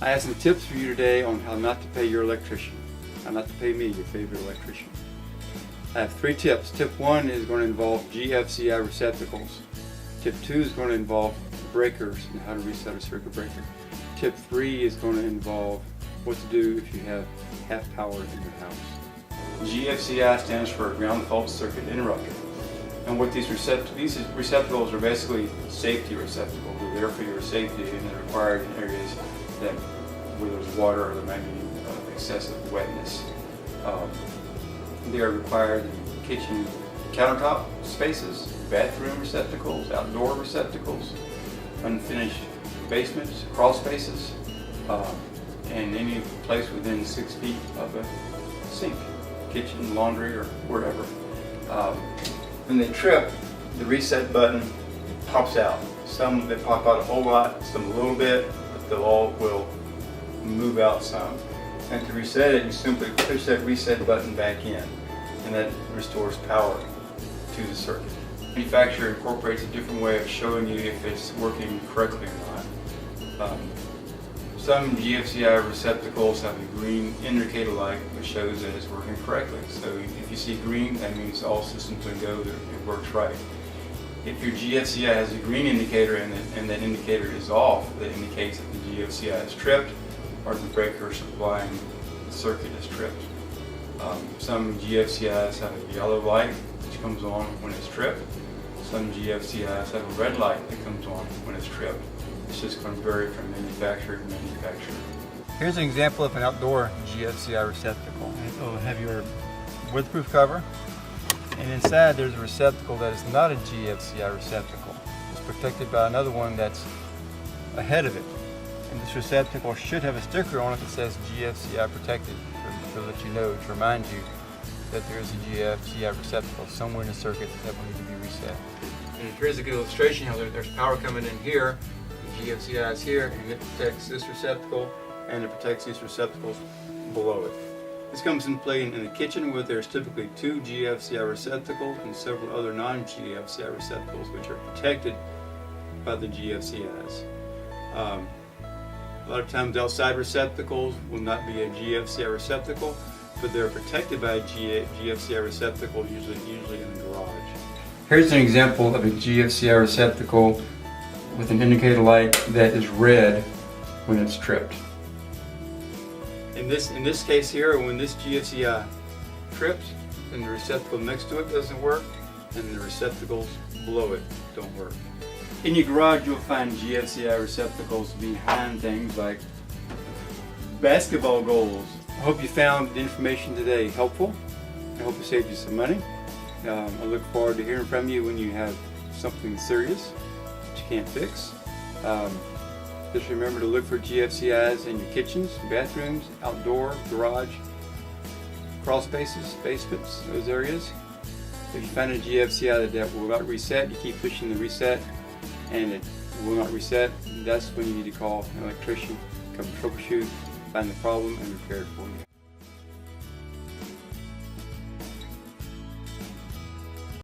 I have some tips for you today on how not to pay your electrician. How not to pay me, your favorite electrician. I have 3 tips. Tip 1 is going to involve GFCI receptacles. Tip 2 is going to involve breakers and how to reset a circuit breaker. Tip 3 is going to involve what to do if you have half power in your house. GFCI stands for ground fault circuit interrupter. And what these receptacles are basically safety receptacles. They're there for your safety, and they're required in areas where there's water or there might be excessive wetness. They are required in kitchen countertop spaces, bathroom receptacles, outdoor receptacles, unfinished basements, crawl spaces, and any place within 6 feet of a sink, kitchen, laundry, or wherever. When they trip, the reset button pops out. Some they pop out a whole lot, some a little bit, but they all will move out some. And to reset it, you simply push that reset button back in, and that restores power to the circuit. The manufacturer incorporates a different way of showing you if it's working correctly or not. Some GFCI receptacles have a green indicator light which shows that it's working correctly. So if you see green, that means all systems are go, that it works right. If your GFCI has a green indicator and that indicator is off, that indicates that the GFCI is tripped or the breaker supplying the circuit is tripped. Some GFCIs have a yellow light which comes on when it's tripped. Some GFCIs have a red light that comes on when it's tripped. It's just going to vary from manufacturer to manufacturer. Here's an example of an outdoor GFCI receptacle. It'll have your weatherproof cover, and inside there's a receptacle that is not a GFCI receptacle. It's protected by another one that's ahead of it. And this receptacle should have a sticker on it that says GFCI protected, to let you know, to remind you that there is a GFCI receptacle somewhere in the circuit that will need to be reset. And here's a good illustration how there's power coming in here. GFCI is here, and it protects this receptacle, and it protects these receptacles below it. This comes in play in the kitchen, where there's typically 2 GFCI receptacles and several other non-GFCI receptacles which are protected by the GFCIs. A lot of times outside receptacles will not be a GFCI receptacle, but they're protected by a GFCI receptacle, usually in the garage. Here's an example of a GFCI receptacle with an indicator light that is red when it's tripped. In this case here, when this GFCI trips and the receptacle next to it doesn't work, and the receptacles below it don't work. In your garage, you'll find GFCI receptacles behind things like basketball goals. I hope you found the information today helpful. I hope it saved you some money. I look forward to hearing from you when you have something serious that you can't fix. Just remember to look for GFCIs in your kitchens, bathrooms, outdoor, garage, crawl spaces, basements, those areas. If you find a GFCI that will not reset, you keep pushing the reset and it will not reset, that's when you need to call an electrician, come troubleshoot, find the problem, and repair it for you.